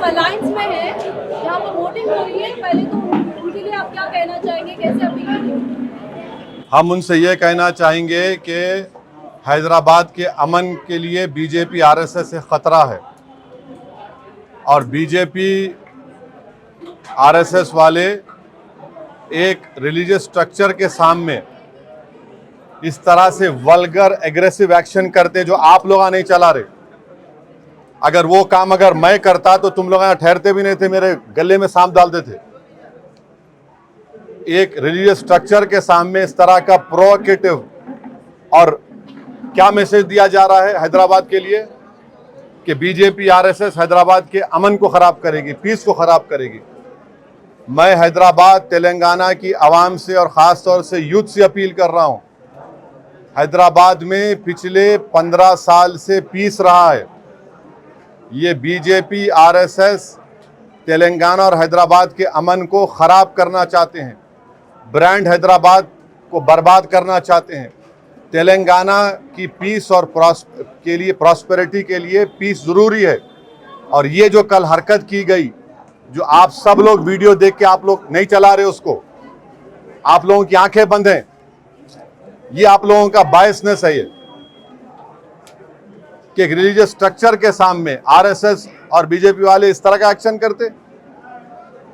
Alliance में है जहाँ पर वोटिंग हो रही है, पहले तो उनके लिए आप क्या कहना चाहेंगे, कैसे अपील करेंगे? हम उनसे ये कहना चाहेंगे कि हैदराबाद के अमन के लिए बीजेपी आरएसएस से खतरा है और बीजेपी आरएसएस वाले एक रिलीजियस स्ट्रक्चर के सामने इस तरह से वल्गर एग्रेसिव एक्शन करते जो आप लोग नहीं चला रहे। अगर वो काम अगर मैं करता तो तुम लोग यहाँ ठहरते भी नहीं थे, मेरे गले में सांप डालते थे। एक रिलीजियस स्ट्रक्चर के सामने इस तरह का प्रोवोकेटिव और क्या मैसेज दिया जा रहा है हैदराबाद के लिए कि बीजेपी आरएसएस हैदराबाद के अमन को खराब करेगी, पीस को खराब करेगी। मैं हैदराबाद तेलंगाना की आवाम से और ख़ास तौर से यूथ से अपील कर रहा हूं, हैदराबाद में पिछले 15 साल से पीस रहा है। ये बीजेपी आरएसएस तेलंगाना और हैदराबाद के अमन को ख़राब करना चाहते हैं, ब्रांड हैदराबाद को बर्बाद करना चाहते हैं। तेलंगाना की पीस और के लिए प्रॉस्पेरिटी के लिए पीस ज़रूरी है। और ये जो कल हरकत की गई, जो आप सब लोग वीडियो देख के आप लोग नहीं चला रहे उसको, आप लोगों की आंखें बंद हैं, ये आप लोगों का बायसनेस है। ये कि एक रिलीजियस स्ट्रक्चर के सामने आरएसएस और बीजेपी वाले इस तरह का एक्शन करते।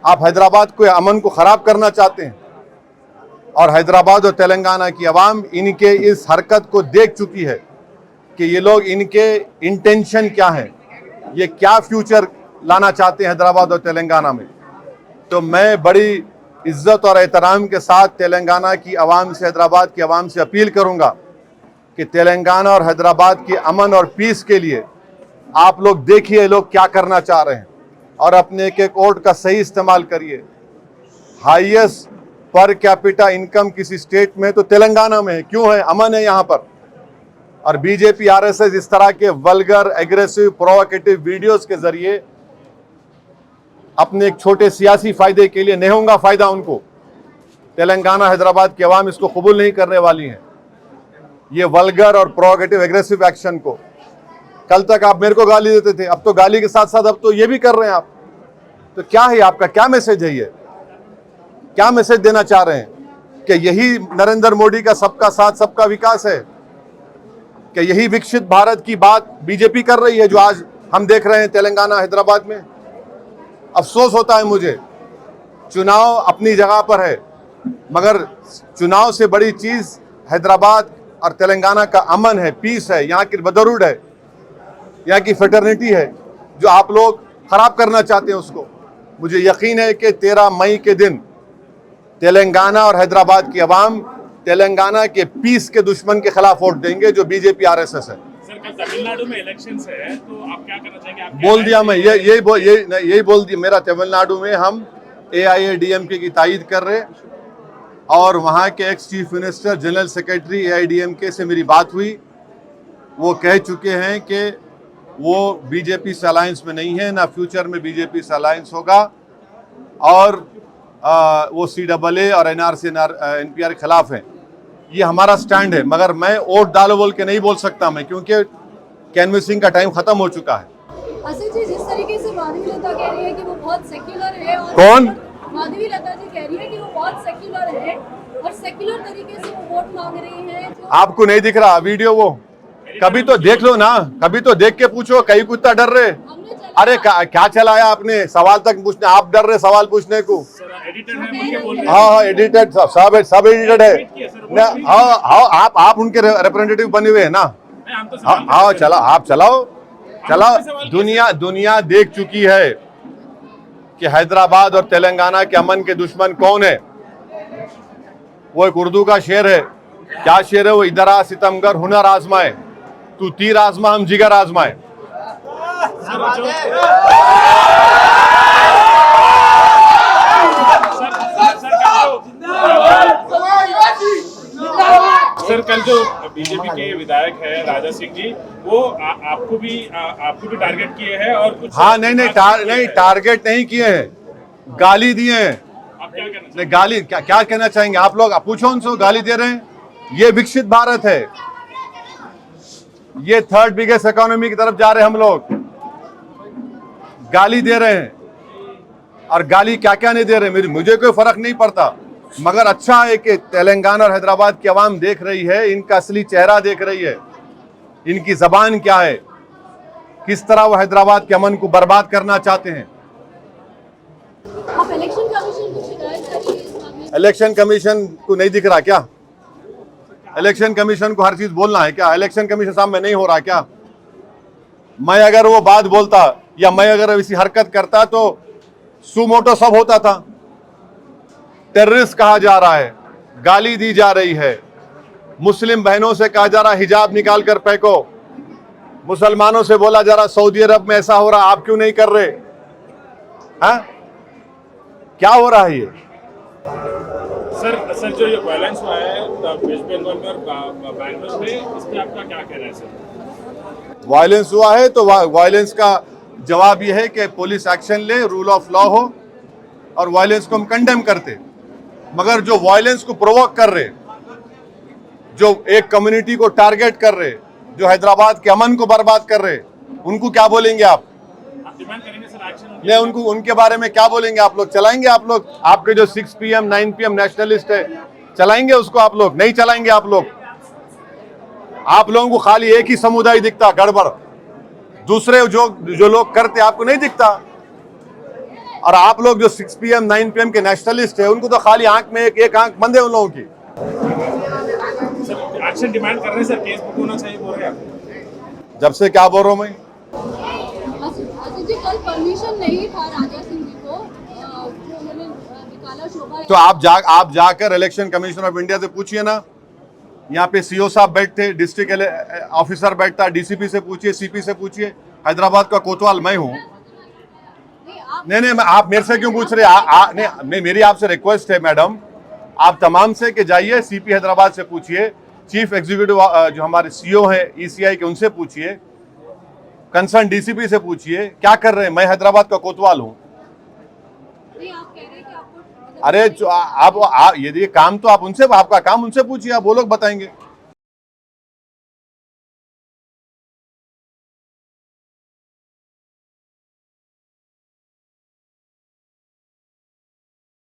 आप हैदराबाद को अमन को खराब करना चाहते हैं और हैदराबाद और तेलंगाना की आवाम इनके इस हरकत को देख चुकी है कि ये लोग, इनके इंटेंशन क्या है, ये क्या फ्यूचर लाना चाहते हैं हैदराबाद और तेलंगाना में। तो मैं बड़ी इज्जत और एहतराम के साथ तेलंगाना की आवाम से, हैदराबाद की आवाम से अपील करूंगा कि तेलंगाना और हैदराबाद के अमन और पीस के लिए आप लोग देखिए लोग क्या करना चाह रहे हैं और अपने एक एक वोट का सही इस्तेमाल करिए। हाईएस्ट पर कैपिटा इनकम किसी स्टेट में तो तेलंगाना में है, क्यों है? अमन है यहाँ पर। और बीजेपी आरएसएस इस तरह के वल्गर एग्रेसिव प्रोवोकेटिव वीडियोस के जरिए अपने एक छोटे सियासी फायदे के लिए, नहीं होगा फायदा उनको, तेलंगाना हैदराबाद की आवाम इसको कबूल नहीं करने वाली है। ये वल्गर और प्रोवोकेटिव एग्रेसिव एक्शन को, कल तक आप मेरे को गाली देते थे, अब तो गाली के साथ साथ अब तो ये भी कर रहे हैं आप। तो क्या है आपका, क्या मैसेज है? ये क्या मैसेज देना चाह रहे हैं कि यही नरेंद्र मोदी का सबका साथ सबका विकास है? कि यही विकसित भारत की बात बीजेपी कर रही है जो आज हम देख रहे हैं तेलंगाना हैदराबाद में? अफसोस होता है मुझे। चुनाव अपनी जगह पर है, मगर चुनाव से बड़ी चीज हैदराबाद और तेलंगाना का अमन है, पीस है, यहाँ की ब्रदरहुड है, यहाँ की फ्रेटर्निटी है, जो आप लोग खराब करना चाहते हैं उसको। मुझे यकीन है कि 13 मई के दिन तेलंगाना और हैदराबाद की आवाम तेलंगाना के पीस के दुश्मन के खिलाफ वोट देंगे, जो बीजेपी आरएसएस है। सर, कल तमिलनाडु में इलेक्शंस है, तो आप क्या करना चाहेंगे? आप बोल दिया मैं, यही बोल दिया। मेरा तमिलनाडु में हम एआईएडीएमके की तायद कर रहे और वहाँ के ex chief minister, general secretary AIADMK से मेरी बात हुई। वो कह चुके हैं कि वो बीजेपी से अलायंस में नहीं है, ना फ्यूचर में बीजेपी से अलायंस होगा और वो CAA और NRC NPR के खिलाफ हैं। ये हमारा स्टैंड है, मगर मैं वोट डालो बोल के नहीं बोल सकता मैं, क्योंकि कैनवसिंग का टाइम खत्म हो चुका है। असल जी, जिस तरीके से माधवी लता कह रही है कि वो बहुत सेक्युलर है, और कौन? माधवी लता जी कह रही है कि वो बहुत सेक्युलर है और सेक्युलर तरीके से वो वोट मांग रही है। आपको नहीं दिख रहा वीडियो? वो कभी तो देख लो ना, कभी तो देख के पूछो, कहीं कुत्ता डर रहे। अरे क्या चलाया आपने? सवाल तक पूछने, आप डर रहे सवाल पूछने को। हाँ, एडिटेड, सब एडिटेड है। हाँ, आप उनके रिप्रेजेंटेटिव बने हुए हैं ना। हाँ, चला, आप चलाओ। दुनिया देख चुकी है कि हैदराबाद और तेलंगाना के अमन के दुश्मन कौन है। वो एक उर्दू का शेर है, क्या शेर है वो? इधर आ सितमगर हुनर आजमाए, तू तीर आजमा हम जिगर आजमाए। सर, कल जो बीजेपी के विधायक है राजा सिंह जी, वो आपको भी टारगेट किए हैं और कुछ। हाँ, नहीं टारगेट नहीं किए हैं, गाली दिए हैं। आप क्या कहना नहीं, गाली क्या कहना चाहेंगे आप लोग? आप पूछो उनसे, गाली दे रहे हैं। ये विकसित भारत है, ये 3rd बिगेस्ट इकोनॉमी की तरफ जा रहे हैं हम लोग। गाली दे रहे हैं, और गाली क्या क्या नहीं दे रहे मुझे कोई फर्क नहीं पड़ता, मगर अच्छा है कि तेलंगाना और हैदराबाद की आवाम देख रही है, इनका असली चेहरा देख रही है, इनकी जबान क्या है, किस तरह वो हैदराबाद के अमन को बर्बाद करना चाहते हैं। आप इलेक्शन कमीशन को शिकायत करिए इस मामले में। इलेक्शन कमीशन को नहीं दिख रहा क्या? इलेक्शन कमीशन को हर चीज बोलना है क्या? इलेक्शन कमीशन सामने नहीं हो रहा क्या? मैं अगर वो बात बोलता या मैं अगर इसी हरकत करता तो सुमोटो सब होता था। टेररिस्ट कहा जा रहा है, गाली दी जा रही है, मुस्लिम बहनों से कहा जा रहा हिजाब निकाल कर फेंको, मुसलमानों से बोला जा रहा सऊदी अरब में ऐसा हो रहा, आप क्यों नहीं कर रहे? हाँ, क्या हो रहा है ये? सर जो ये वायलेंस हुआ है वेस्ट बंगाल में और बैंगलोर में, इस पे आपका क्या कहना है सर? वायलेंस हुआ है तो वायलेंस का जवाब यह है कि पुलिस एक्शन ले, रूल ऑफ लॉ हो, और वायलेंस को हम कंडेम करते, मगर जो वायलेंस को प्रोवोक कर रहे, जो एक कम्युनिटी को टारगेट कर रहे, जो हैदराबाद के अमन को बर्बाद कर रहे, उनको क्या बोलेंगे आप? डिमांड करेंगे सर एक्शन? नहीं, उनको उनके बारे में क्या बोलेंगे आप लोग? चलाएंगे आप लोग? आपके जो 6 PM 9 PM नेशनलिस्ट है, चलाएंगे उसको आप लोग? नहीं चलाएंगे आप लोग। आप लोगों को खाली एक ही समुदाय दिखता गड़बड़, दूसरे जो लोग करते आपको नहीं दिखता। और आप लोग जो 6 PM 9 PM के नेशनलिस्ट है, उनको तो खाली आंख में एक आंख बंद है उन लोगों की। सर एक्शन डिमांड कर रहे हैं सर, केस बुक होना चाहिए बोल रहे हैं। जब से क्या बोल रहा हूं मैं? आसिफ जी, कल परमिशन नहीं था राजा सिंह जी को, जो उन्होंने निकाला शोभा। तो आप जाकर इलेक्शन कमीशन ऑफ इंडिया से पूछिए ना। यहाँ पे CO साहब बैठते, डिस्ट्रिक्ट ऑफिसर बैठता, DCP से पूछिए, CP से पूछिए। हैदराबाद का कोतवाल मैं हूँ। नहीं, आप मेरे से क्यों पूछ रहे? नहीं, मेरी आपसे रिक्वेस्ट है मैडम, आप तमाम से कि जाइए CP हैदराबाद से पूछिए, चीफ एग्जीक्यूटिव जो हमारे CO हैं ECI के, उनसे पूछिए, कंसर्न DCP से पूछिए क्या कर रहे हैं। मैं हैदराबाद का कोतवाल हूँ। आप कह रहे हैं कि आपको, अरे आप यदि काम तो आप उनसे, आपका काम उनसे पूछिए, आप वो लोग बताएंगे।